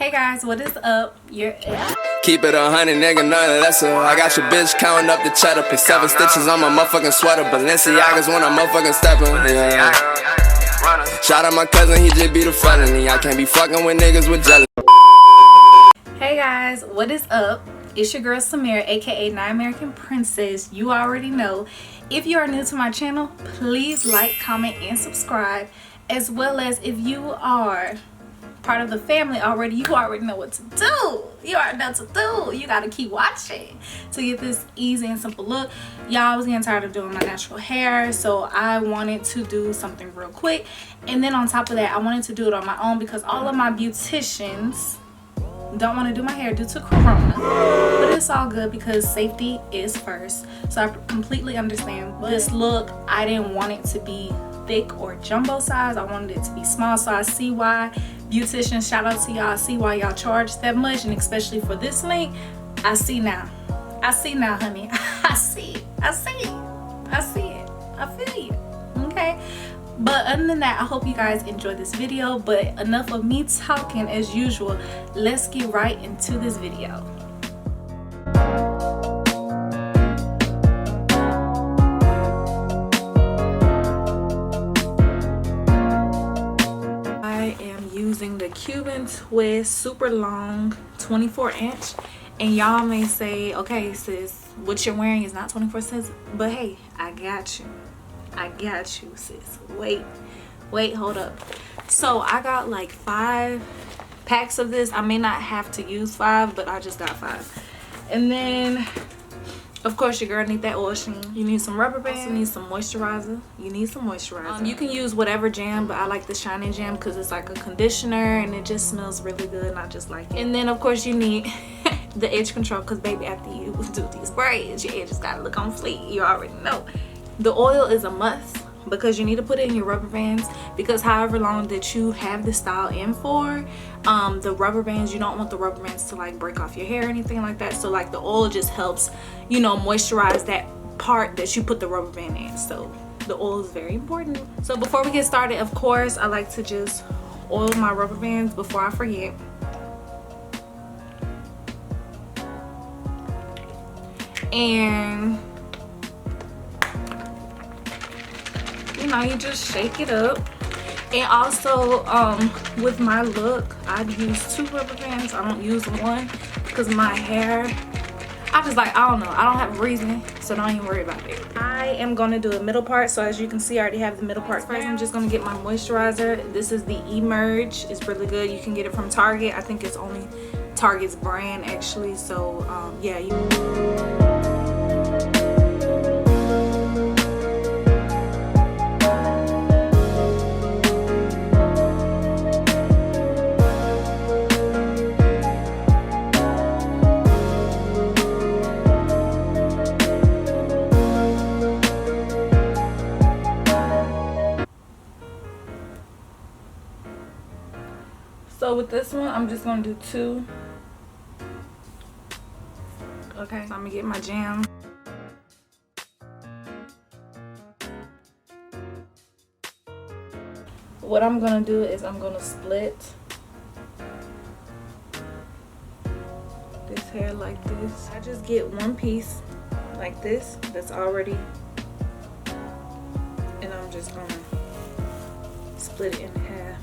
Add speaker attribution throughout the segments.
Speaker 1: Hey guys, what is up?
Speaker 2: Keep it 100, nigga, nothing lesser. I got your bitch counting up the cheddar. Put 7 stitches on my motherfucking sweater. Balenciaga's when I'm motherfucking stepping. Yeah. Shout out my cousin, he just beat a felony. I can't be fucking with niggas with jealousy.
Speaker 1: Hey guys, what is up? It's your girl Samira, aka MelaninPrincess. You already know. If you are new to my channel, please like, comment, and subscribe. As well as if you are part of the family already, you already know what to do. You already know what to do. You gotta keep watching to get this easy and simple look. Y'all, was getting tired of doing my natural hair, so I wanted to do something real quick. And then on top of that, I wanted to do it on my own because all of my beauticians don't want to do my hair due to corona, but it's all good because safety is first. So I completely understand this look. I didn't want it to be thick or jumbo size. I wanted it to be small, so I see why beauticians, shout out to y'all, I see why y'all charge that much, and especially for this length. I see now, honey. I see it, I feel you. Okay, but other than that, I hope you guys enjoyed this video. But enough of me talking as usual. Let's get right into this video. I am using the Cuban Twist super long 24-inch, and y'all may say, okay sis, what you're wearing is not 24 cents, but hey, I got you sis. Wait, hold up. So I got like 5 packs of this. I may not have to use 5, but I just got 5. And then of course your girl need that oil sheen. You need some rubber bands. You need some moisturizer. You can use whatever jam, but I like the Shining Jam because it's like a conditioner and it just smells really good, and I just like it. And then of course you need the edge control because baby, after you do these braids, your edges gotta look on fleek. You already know. The oil is a must because you need to put it in your rubber bands, because however long that you have this style in for, the rubber bands, you don't want the rubber bands to like break off your hair or anything like that. So like the oil just helps, you know, moisturize that part that you put the rubber band in. So the oil is very important. So before we get started, of course, I like to just oil my rubber bands before I forget. And you know, you just shake it up. And also with my look, I'd use 2 rubber bands. I don't use 1 because my hair, I just like, I don't know, I don't have a reason, so don't even worry about it. I am gonna do a middle part. So as you can see, I already have the middle part. First, I'm just gonna get my moisturizer. This is the Emerge. It's really good. You can get it from Target. I think it's only Target's brand actually. So yeah, so with this one, I'm just gonna do 2. Okay, so I'm gonna get my jam. What I'm gonna do is I'm gonna split this hair like this. I just get 1 piece like this that's already, and I'm just gonna split it in half.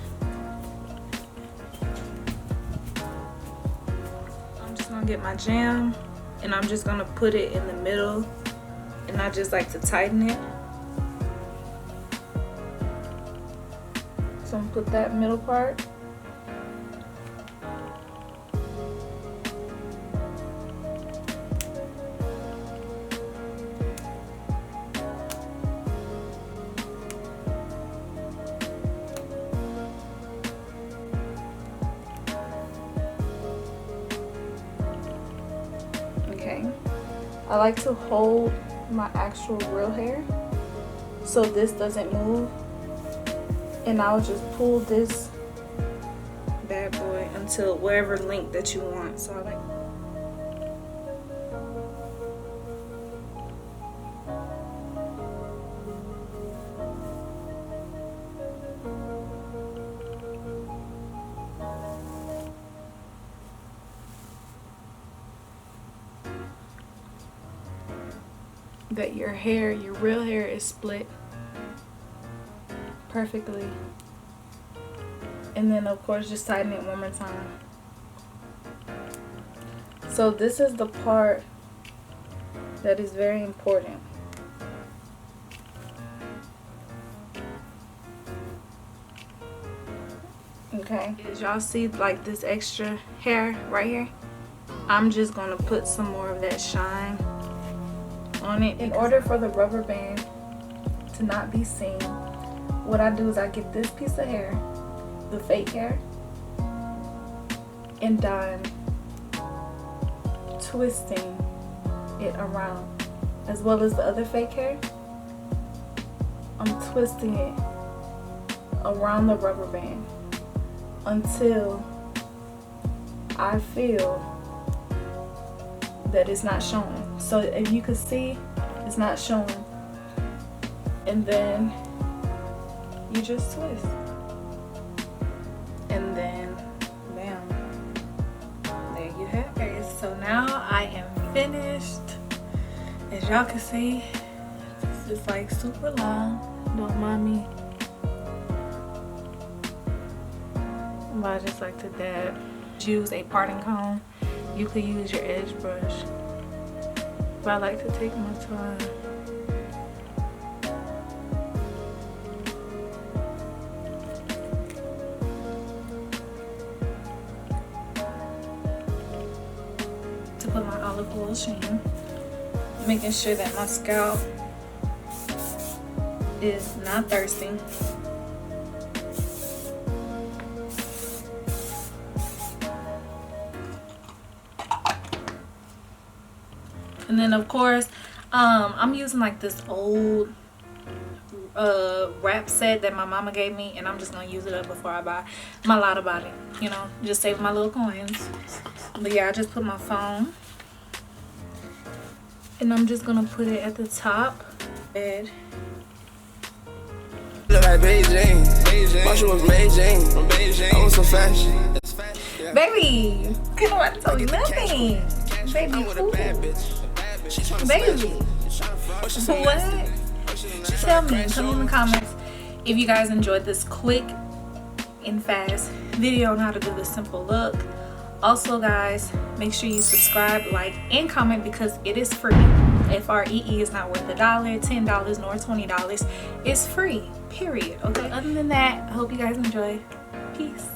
Speaker 1: I'm just gonna get my jam and I'm just gonna put it in the middle, and I just like to tighten it. So I'm gonna put that middle part. I like to hold my actual real hair so this doesn't move, and I'll just pull this bad boy until wherever length that you want. So I like that your hair, your real hair, is split perfectly. And then of course just tighten it one more time. So this is the part that is very important. Okay, as y'all see, like this extra hair right here, I'm just gonna put some more of that shine on it. In order for the rubber band to not be seen, what I do is I get this piece of hair, the fake hair, and I'm twisting it around, as well as the other fake hair. I'm twisting it around the rubber band until I feel that it's not showing. So if you can see, it's not showing. And then you just twist. And then, bam. There you have it. So now I am finished. As y'all can see, this is like super long. Don't mind me. But I just like to dab. Use a parting comb. You could use your edge brush. But I like to take my time. To put my olive oil sheen. Making sure that my scalp is not thirsty. And then of course, I'm using like this old wrap set that my mama gave me, and I'm just gonna use it up before I buy my Lotta body. You know, just save my little coins. But yeah, I just put my phone, and I'm just gonna put it at the top. And
Speaker 2: look like Beijing. My shoe was Beijing. From Beijing. I want some fashion.
Speaker 1: baby, you know I told you nothing. Baby, fool. Baby, what? Tell me in the comments if you guys enjoyed this quick and fast video on how to do this simple look. Also guys, make sure you subscribe, like, and comment because it is free. FREE is not worth $1, $10, nor $20. It's free, period. Okay, other than that, I hope you guys enjoy. Peace.